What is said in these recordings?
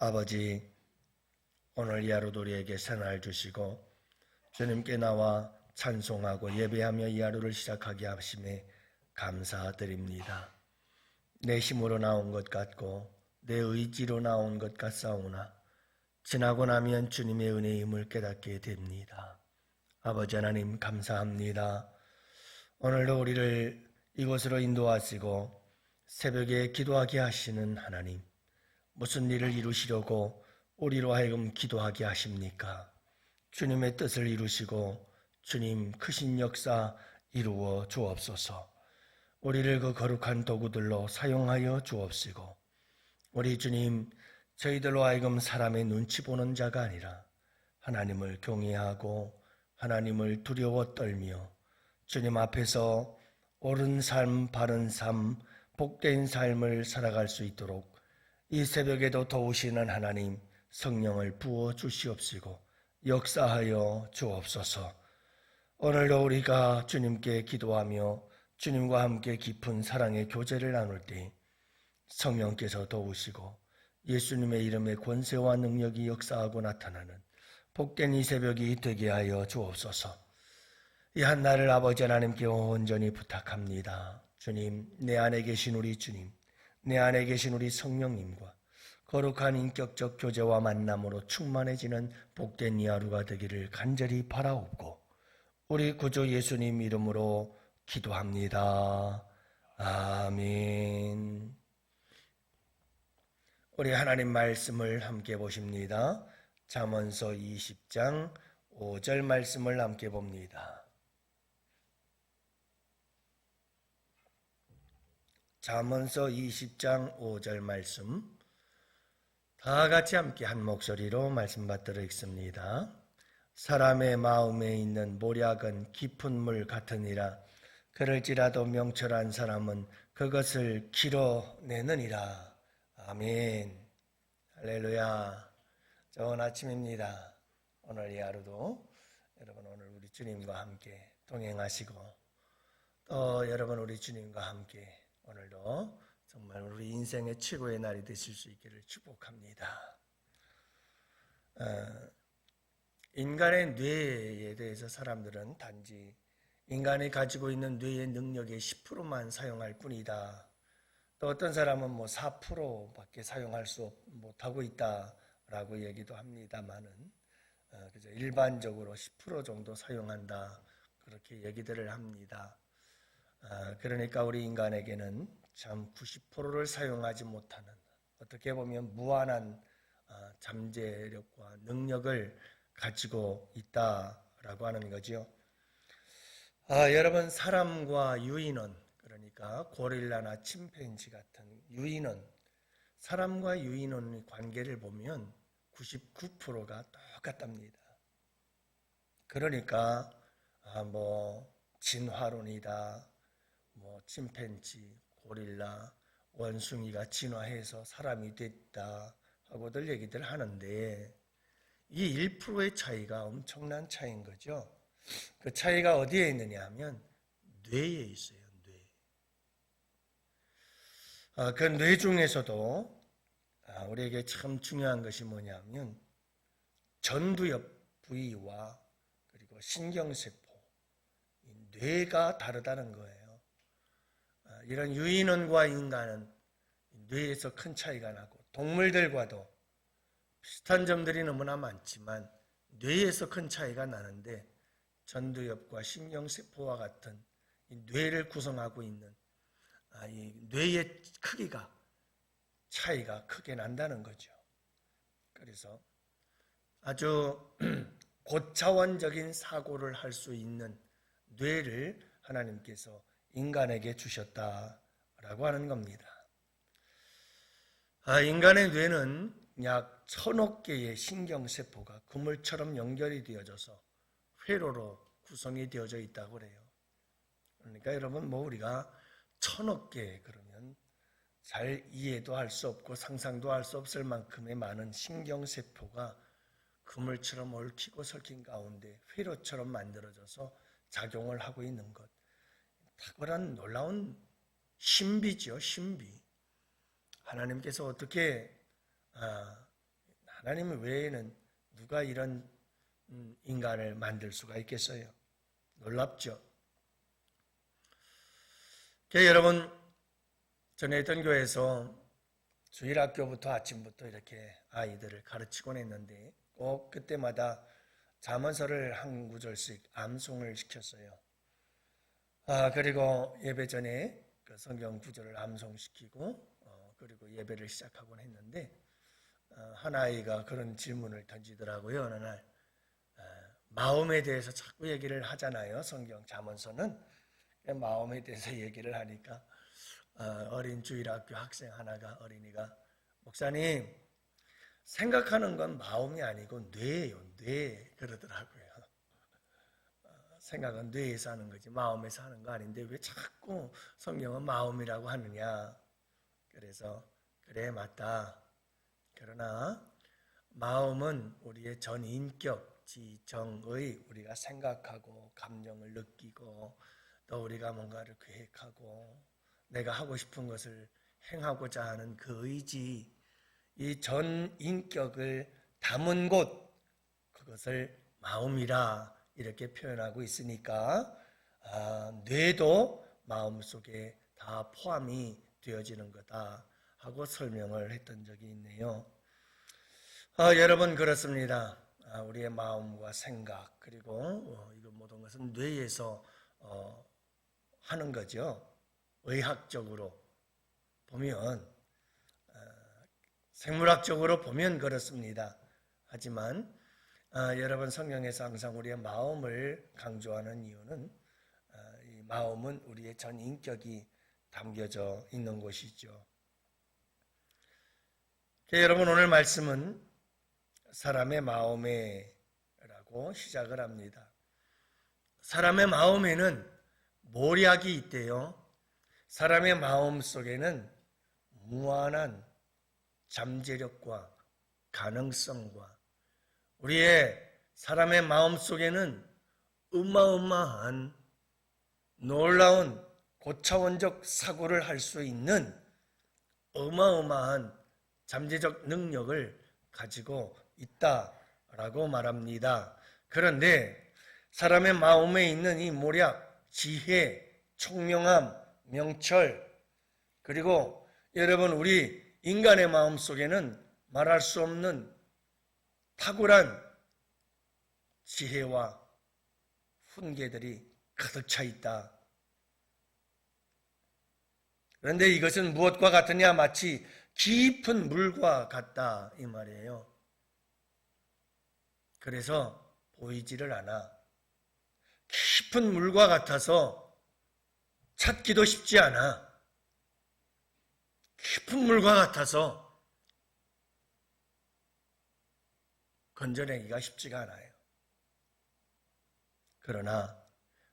아버지, 오늘 이 하루도 우리에게 새날 주시고 주님께 나와 찬송하고 예배하며 이 하루를 시작하게 하심에 감사드립니다. 내 힘으로 나온 것 같고 내 의지로 나온 것 같사오나 지나고 나면 주님의 은혜의 힘을 깨닫게 됩니다. 아버지 하나님 감사합니다. 오늘도 우리를 이곳으로 인도하시고 새벽에 기도하게 하시는 하나님, 무슨 일을 이루시려고 우리로 하여금 기도하게 하십니까? 주님의 뜻을 이루시고 주님 크신 역사 이루어 주옵소서. 우리를 그 거룩한 도구들로 사용하여 주옵시고 우리 주님, 저희들로 하여금 사람의 눈치 보는 자가 아니라 하나님을 경외하고 하나님을 두려워 떨며 주님 앞에서 옳은 삶, 바른 삶, 복된 삶을 살아갈 수 있도록 이 새벽에도 도우시는 하나님 성령을 부어 주시옵시고 역사하여 주옵소서. 오늘도 우리가 주님께 기도하며 주님과 함께 깊은 사랑의 교제를 나눌 때 성령께서 도우시고 예수님의 이름의 권세와 능력이 역사하고 나타나는 복된 이 새벽이 되게 하여 주옵소서. 이 한날을 아버지 하나님께 온전히 부탁합니다. 주님, 내 안에 계신 우리 주님, 내 안에 계신 우리 성령님과 거룩한 인격적 교제와 만남으로 충만해지는 복된 이 하루가 되기를 간절히 바라옵고 우리 구주 예수님 이름으로 기도합니다. 아멘. 우리 하나님 말씀을 함께 보십니다. 잠언서 20장 5절 말씀을 함께 봅니다. 잠언서 20장 5절 말씀 다 같이 함께 한 목소리로 말씀 받들어 읽습니다. 사람의 마음에 있는 모략은 깊은 물 같으니라. 그럴지라도 명철한 사람은 그것을 길어내느니라. 아멘. 할렐루야. 좋은 아침입니다. 오늘 이 하루도 여러분 오늘 우리 주님과 함께 동행하시고 또 여러분 우리 주님과 함께 오늘도 정말 우리 인생의 최고의 날이 되실 수 있기를 축복합니다. 인간의 뇌에 대해서 사람들은 단지 인간이 가지고 있는 뇌의 능력의 10%만 사용할 뿐이다. 또 어떤 사람은 4%밖에 사용할 수 못하고 있다라고 얘기도 합니다만은 그저 일반적으로 10% 정도 사용한다 그렇게 얘기들을 합니다. 그러니까 우리 인간에게는 참 90%를 사용하지 못하는 어떻게 보면 무한한 잠재력과 능력을 가지고 있다라고 하는 거죠. 여러분 사람과 유인원 그러니까 고릴라나 침팬지 같은 유인원 사람과 유인원의 관계를 보면 99%가 똑같답니다. 그러니까 진화론이다 침팬지 고릴라, 원숭이가 진화해서 사람이 됐다 하고들 얘기들 하는데 이 1%의 차이가 엄청난 차이인 거죠. 그 차이가 어디에 있느냐 하면 뇌에 있어요. 뇌. 그 뇌 중에서도 우리에게 참 중요한 것이 뭐냐면 전두엽 부위와 그리고 신경세포, 뇌가 다르다는 거예요. 이런 유인원과 인간은 뇌에서 큰 차이가 나고 동물들과도 비슷한 점들이 너무나 많지만 뇌에서 큰 차이가 나는데 전두엽과 신경세포와 같은 이 뇌를 구성하고 있는 이 뇌의 크기가 차이가 크게 난다는 거죠. 그래서 아주 고차원적인 사고를 할 수 있는 뇌를 하나님께서 인간에게 주셨다라고 하는 겁니다. 인간의 뇌는 약 1000억 개의 신경세포가 그물처럼 연결이 되어져서 회로로 구성이 되어져 있다고 그래요. 그러니까 여러분 우리가 1000억 개 그러면 잘 이해도 할 수 없고 상상도 할 수 없을 만큼의 많은 신경세포가 그물처럼 얽히고 설킨 가운데 회로처럼 만들어져서 작용을 하고 있는 것. 탁월한 놀라운 신비죠, 신비. 하나님께서 어떻게 하나님 외에는 누가 이런 인간을 만들 수가 있겠어요? 놀랍죠? 여러분, 전에 있던 교회에서 주일학교부터 아침부터 이렇게 아이들을 가르치곤 했는데 꼭 그때마다 잠언서를 한 구절씩 암송을 시켰어요. 그리고 예배 전에 그 성경 구절을 암송시키고 그리고 예배를 시작하곤 했는데 한 아이가 그런 질문을 던지더라고요. 어느 날 마음에 대해서 자꾸 얘기를 하잖아요. 성경 잠언서는 마음에 대해서 얘기를 하니까 어린 주일학교 학생 하나가 어린이가 목사님 생각하는 건 마음이 아니고 뇌예요. 뇌 그러더라고요. 생각은 뇌에서 하는 거지 마음에서 하는 거 아닌데 왜 자꾸 성경은 마음이라고 하느냐. 그래서 그래 맞다. 그러나 마음은 우리의 전인격, 지정의 우리가 생각하고 감정을 느끼고 또 우리가 뭔가를 계획하고 내가 하고 싶은 것을 행하고자 하는 그 의지, 이 전인격을 담은 곳, 그것을 마음이라 이렇게 표현하고 있으니까 뇌도 마음속에 다 포함이 되어지는 거다 하고 설명을 했던 적이 있네요. 여러분 그렇습니다. 우리의 마음과 생각 그리고 이거 모든 것은 뇌에서 하는 거죠. 의학적으로 보면 생물학적으로 보면 그렇습니다. 하지만 여러분 성경에서 항상 우리의 마음을 강조하는 이유는 이 마음은 우리의 전 인격이 담겨져 있는 곳이죠. 여러분 오늘 말씀은 사람의 마음에라고 시작을 합니다. 사람의 마음에는 모략이 있대요. 사람의 마음 속에는 무한한 잠재력과 가능성과 우리의 사람의 마음 속에는 어마어마한 놀라운 고차원적 사고를 할 수 있는 어마어마한 잠재적 능력을 가지고 있다라고 말합니다. 그런데 사람의 마음에 있는 이 모략, 지혜, 총명함, 명철 그리고 여러분 우리 인간의 마음 속에는 말할 수 없는 탁월한 지혜와 훈계들이 가득 차 있다. 그런데 이것은 무엇과 같으냐? 마치 깊은 물과 같다 이 말이에요. 그래서 보이지를 않아. 깊은 물과 같아서 찾기도 쉽지 않아. 깊은 물과 같아서 건져내기가 쉽지가 않아요. 그러나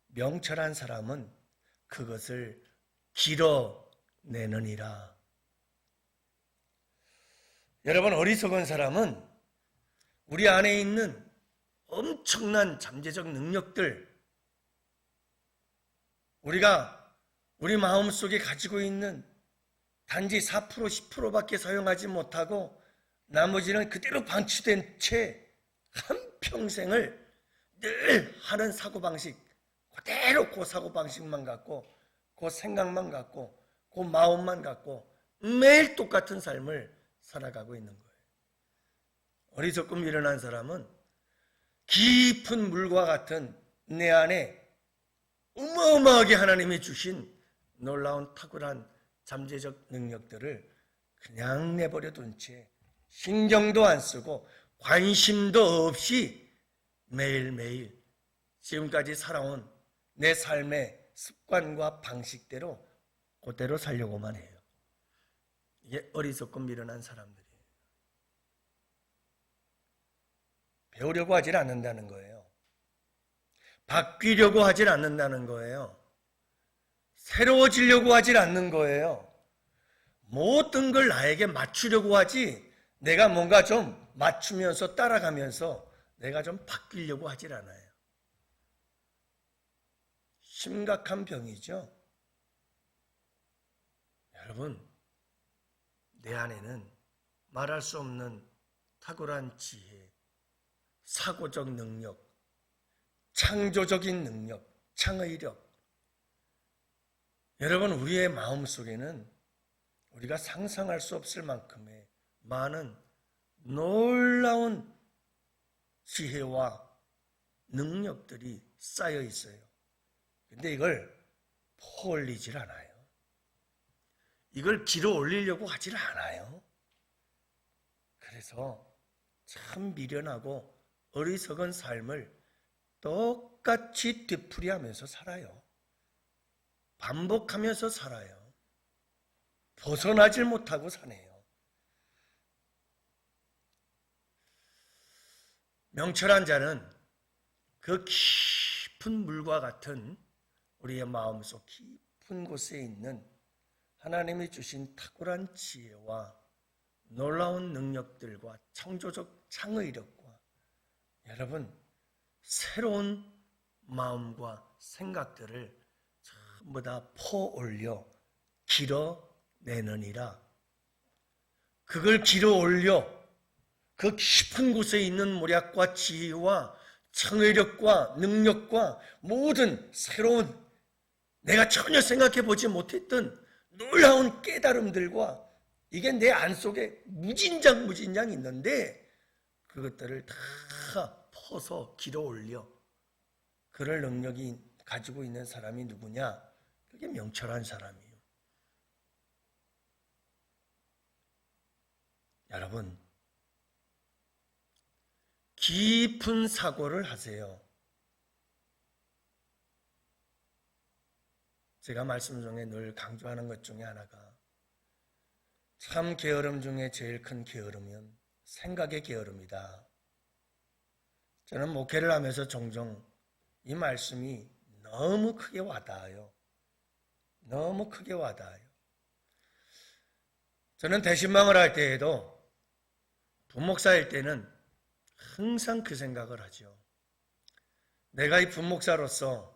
명철한 사람은 그것을 길어내느니라. 여러분 어리석은 사람은 우리 안에 있는 엄청난 잠재적 능력들 우리가 우리 마음속에 가지고 있는 단지 4% 10%밖에 사용하지 못하고 나머지는 그대로 방치된 채 한평생을 늘 하는 사고방식 그대로 그 사고방식만 갖고 그 생각만 갖고 그 마음만 갖고 매일 똑같은 삶을 살아가고 있는 거예요. 어리석고 미련한 사람은 깊은 물과 같은 내 안에 어마어마하게 하나님이 주신 놀라운 탁월한 잠재적 능력들을 그냥 내버려 둔 채 신경도 안 쓰고 관심도 없이 매일매일 지금까지 살아온 내 삶의 습관과 방식대로 그대로 살려고만 해요. 이게 어리석고 미련한 사람들이에요. 배우려고 하질 않는다는 거예요. 바뀌려고 하질 않는다는 거예요. 새로워지려고 하질 않는 거예요. 모든 걸 나에게 맞추려고 하지 내가 뭔가 좀 맞추면서 따라가면서 내가 좀 바뀌려고 하질 않아요. 심각한 병이죠. 여러분 내 안에는 말할 수 없는 탁월한 지혜, 사고적 능력, 창조적인 능력, 창의력. 여러분, 우리의 마음속에는 우리가 상상할 수 없을 만큼의 많은 놀라운 지혜와 능력들이 쌓여 있어요. 근데 이걸 퍼올리질 않아요. 이걸 길어 올리려고 하질 않아요. 그래서 참 미련하고 어리석은 삶을 똑같이 되풀이하면서 살아요. 반복하면서 살아요. 벗어나질 못하고 사네요. 명철한 자는 그 깊은 물과 같은 우리의 마음속 깊은 곳에 있는 하나님이 주신 탁월한 지혜와 놀라운 능력들과 창조적 창의력과 여러분 새로운 마음과 생각들을 전부 다 퍼올려 길어내느니라. 그걸 길어올려 그 깊은 곳에 있는 모략과 지혜와 창의력과 능력과 모든 새로운 내가 전혀 생각해보지 못했던 놀라운 깨달음들과 이게 내 안속에 무진장 있는데 그것들을 다 퍼서 길어올려 그럴 능력이 가지고 있는 사람이 누구냐? 그게 명철한 사람이에요. 여러분, 깊은 사고를 하세요. 제가 말씀 중에 늘 강조하는 것 중에 하나가 참 게으름 중에 제일 큰 게으름은 생각의 게으름이다. 저는 목회를 하면서 종종 이 말씀이 너무 크게 와닿아요. 너무 크게 와닿아요. 저는 대신방을 할 때에도 분목사일 때는 항상 그 생각을 하죠. 내가 이 분목사로서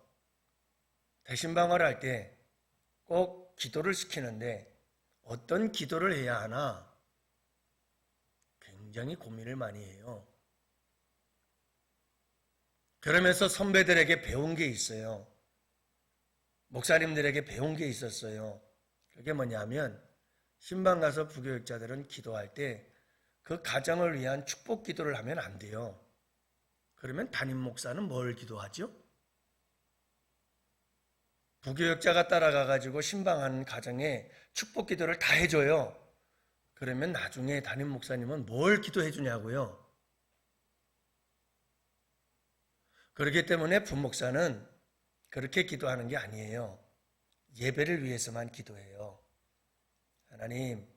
대신방을 할 때 꼭 기도를 시키는데 어떤 기도를 해야 하나 굉장히 고민을 많이 해요. 그러면서 선배들에게 배운 게 있어요. 목사님들에게 배운 게 있었어요. 그게 뭐냐면 신방 가서 부교육자들은 기도할 때 그 가정을 위한 축복 기도를 하면 안 돼요. 그러면 담임 목사는 뭘 기도하죠? 부교육자가 따라가가지고 신방하는 가정에 축복 기도를 다 해줘요. 그러면 나중에 담임 목사님은 뭘 기도해 주냐고요? 그렇기 때문에 분목사는 그렇게 기도하는 게 아니에요. 예배를 위해서만 기도해요. 하나님,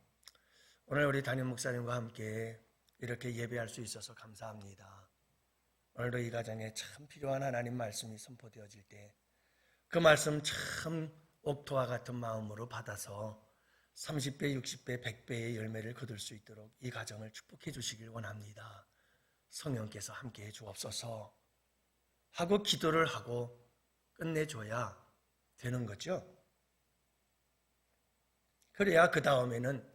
오늘 우리 담임 목사님과 함께 이렇게 예배할 수 있어서 감사합니다. 오늘도 이 가정에 참 필요한 하나님 말씀이 선포되어질 때 그 말씀 참 옥토와 같은 마음으로 받아서 30배, 60배, 100배의 열매를 거둘 수 있도록 이 가정을 축복해 주시길 원합니다. 성령께서 함께해 주옵소서 하고 기도를 하고 끝내줘야 되는 거죠. 그래야 그 다음에는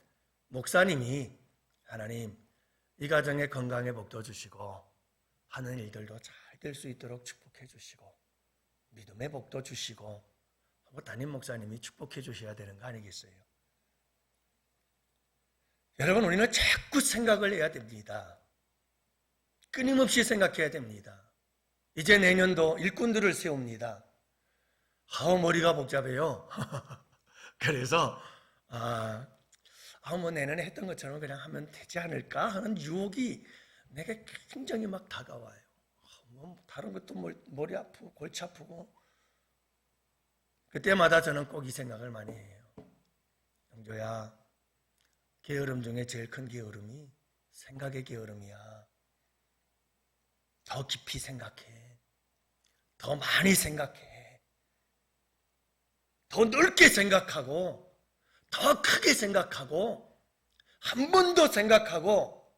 목사님이 하나님 이 가정의 건강에 복도 주시고 하는 일들도 잘 될 수 있도록 축복해 주시고 믿음의 복도 주시고 하고 담임 목사님이 축복해 주셔야 되는 거 아니겠어요? 여러분, 우리는 자꾸 생각을 해야 됩니다. 끊임없이 생각해야 됩니다. 이제 내년도 일꾼들을 세웁니다. 머리가 복잡해요. 그래서 뭐 내년에 했던 것처럼 그냥 하면 되지 않을까 하는 유혹이 내게 굉장히 막 다가와요. 뭐 다른 것도 머리 아프고 골치 아프고 그때마다 저는 꼭 이 생각을 많이 해요. 영조야, 게으름 중에 제일 큰 게으름이 생각의 게으름이야. 더 깊이 생각해. 더 많이 생각해. 더 넓게 생각하고 더 크게 생각하고 한 번 더 생각하고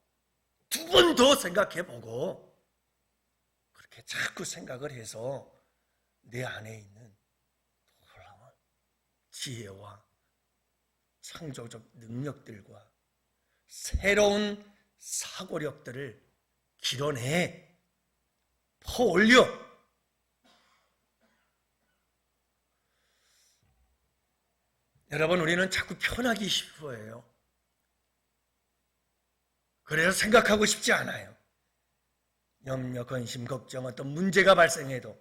두 번 더 생각해보고 그렇게 자꾸 생각을 해서 내 안에 있는 놀라운 지혜와 창조적 능력들과 새로운 사고력들을 길어내, 퍼올려. 여러분, 우리는 자꾸 편하기 싶어해요. 그래서 생각하고 싶지 않아요. 염려, 근심, 걱정, 어떤 문제가 발생해도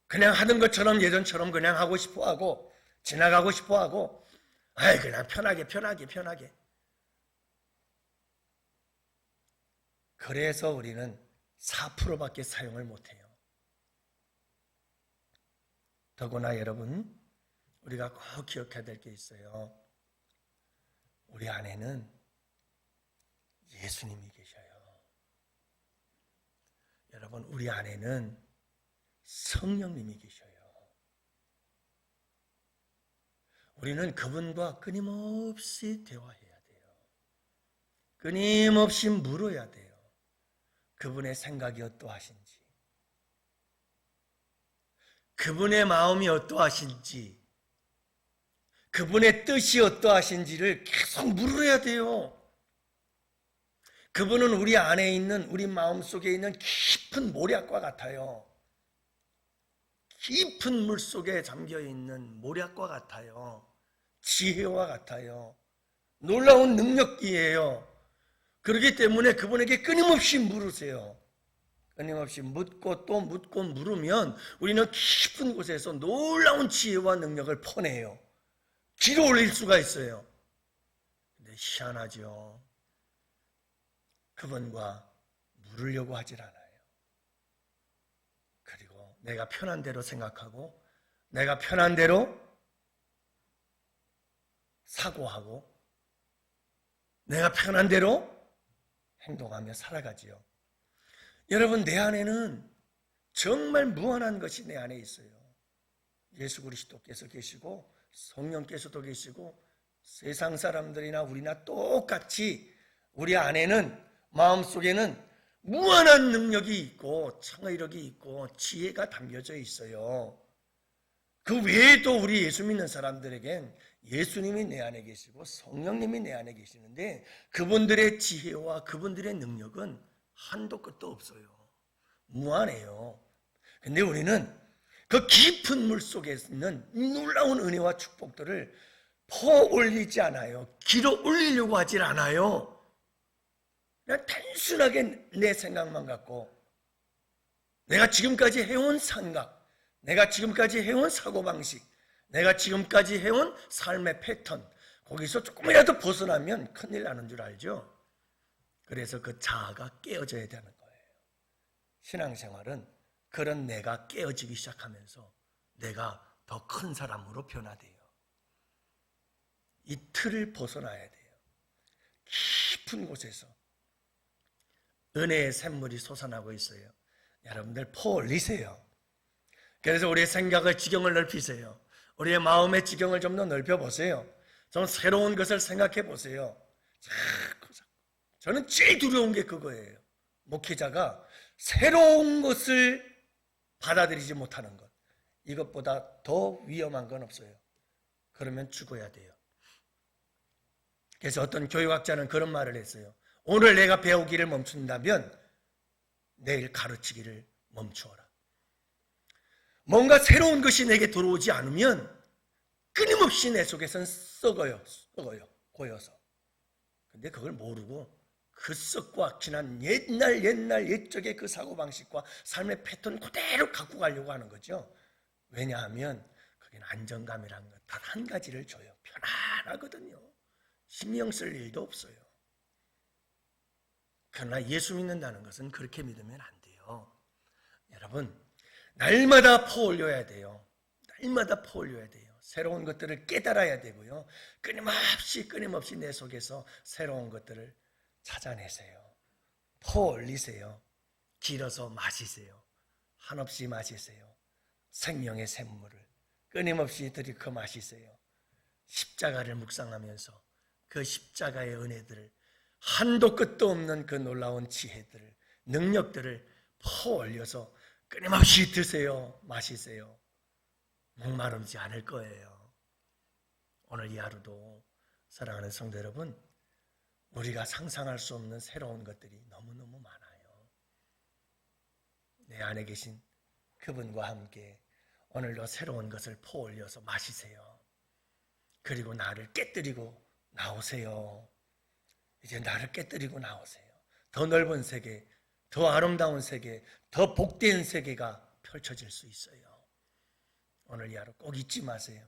그냥 하던 것처럼 예전처럼 그냥 하고 싶어하고 지나가고 싶어하고 그냥 편하게. 그래서 우리는 4%밖에 사용을 못해요. 더구나 여러분, 우리가 꼭 기억해야 될 게 있어요. 우리 안에는 예수님이 계셔요. 여러분, 우리 안에는 성령님이 계셔요. 우리는 그분과 끊임없이 대화해야 돼요. 끊임없이 물어야 돼요. 그분의 생각이 어떠하신지, 그분의 마음이 어떠하신지, 그분의 뜻이 어떠하신지를 계속 물어야 돼요. 그분은 우리 안에 있는, 우리 마음 속에 있는 깊은 모략과 같아요. 깊은 물 속에 잠겨있는 모략과 같아요. 지혜와 같아요. 놀라운 능력이에요. 그렇기 때문에 그분에게 끊임없이 물으세요. 끊임없이 묻고 또 묻고 물으면 우리는 깊은 곳에서 놀라운 지혜와 능력을 퍼내요. 길어 올릴 수가 있어요. 근데 희한하죠. 그분과 물으려고 하질 않아요. 그리고 내가 편한 대로 생각하고 내가 편한 대로 사고하고 내가 편한 대로 행동하며 살아가지요. 여러분, 내 안에는 정말 무한한 것이 내 안에 있어요. 예수 그리스도께서 계시고 성령께서도 계시고 세상 사람들이나 우리나 똑같이 우리 안에는, 마음속에는 무한한 능력이 있고 창의력이 있고 지혜가 담겨져 있어요. 그 외에도 우리 예수 믿는 사람들에겐 예수님이 내 안에 계시고 성령님이 내 안에 계시는데 그분들의 지혜와 그분들의 능력은 한도 끝도 없어요. 무한해요. 근데 우리는 그 깊은 물 속에 있는 놀라운 은혜와 축복들을 퍼올리지 않아요. 길어 올리려고 하질 않아요. 그냥 단순하게 내 생각만 갖고 내가 지금까지 해온 생각, 내가 지금까지 해온 사고방식, 내가 지금까지 해온 삶의 패턴, 거기서 조금이라도 벗어나면 큰일 나는 줄 알죠? 그래서 그 자아가 깨어져야 되는 거예요. 신앙생활은 그런 내가 깨어지기 시작하면서 내가 더 큰 사람으로 변화돼요. 이 틀을 벗어나야 돼요. 깊은 곳에서 은혜의 샘물이 솟아나고 있어요. 여러분들 퍼올리세요. 그래서 우리의 생각의 지경을 넓히세요. 우리의 마음의 지경을 좀 더 넓혀보세요. 좀 새로운 것을 생각해 보세요. 저는 제일 두려운 게 그거예요. 목회자가 새로운 것을 받아들이지 못하는 것. 이것보다 더 위험한 건 없어요. 그러면 죽어야 돼요. 그래서 어떤 교육학자는 그런 말을 했어요. 오늘 내가 배우기를 멈춘다면 내일 가르치기를 멈추어라. 뭔가 새로운 것이 내게 들어오지 않으면 끊임없이 내 속에서는 썩어요, 고여서. 근데 그걸 모르고 그 썩고 악진한 옛적의 그 사고방식과 삶의 패턴 그대로 갖고 가려고 하는 거죠. 왜냐하면 그게 안정감이라는 것 단 한 가지를 줘요. 편안하거든요. 신경 쓸 일도 없어요. 그러나 예수 믿는다는 것은 그렇게 믿으면 안 돼요. 여러분, 날마다 퍼올려야 돼요. 날마다 퍼올려야 돼요. 새로운 것들을 깨달아야 되고요. 끊임없이 내 속에서 새로운 것들을 찾아내세요. 퍼올리세요. 길어서 마시세요. 한없이 마시세요. 생명의 샘물을 끊임없이 들이켜 마시세요. 십자가를 묵상하면서 그 십자가의 은혜들을, 한도 끝도 없는 그 놀라운 지혜들을, 능력들을 퍼올려서 끊임없이 드세요. 마시세요. 목마르지 않을 거예요. 오늘 이 하루도 사랑하는 성도 여러분, 우리가 상상할 수 없는 새로운 것들이 너무너무 많아요. 내 안에 계신 그분과 함께 오늘도 새로운 것을 퍼올려서 마시세요. 그리고 나를 깨뜨리고 나오세요. 이제 나를 깨뜨리고 나오세요. 더 넓은 세계, 더 아름다운 세계, 더 복된 세계가 펼쳐질 수 있어요. 오늘 이 하루 꼭 잊지 마세요.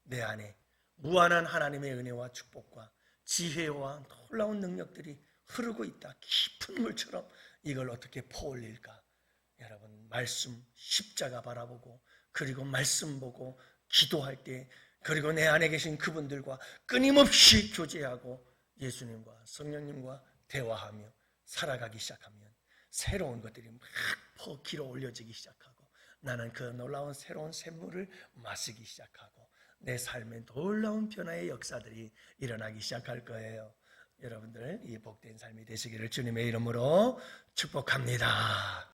내 안에 무한한 하나님의 은혜와 축복과 지혜와 놀라운 능력들이 흐르고 있다. 깊은 물처럼 이걸 어떻게 퍼올릴까? 여러분, 말씀, 십자가 바라보고, 그리고 말씀 보고 기도할 때, 그리고 내 안에 계신 그분들과 끊임없이 교제하고 예수님과 성령님과 대화하며 살아가기 시작하면 새로운 것들이 막 길어 올려지기 시작하고, 나는 그 놀라운 새로운 샘물을 마시기 시작하고 내 삶에 놀라운 변화의 역사들이 일어나기 시작할 거예요. 여러분들 이 복된 삶이 되시기를 주님의 이름으로 축복합니다.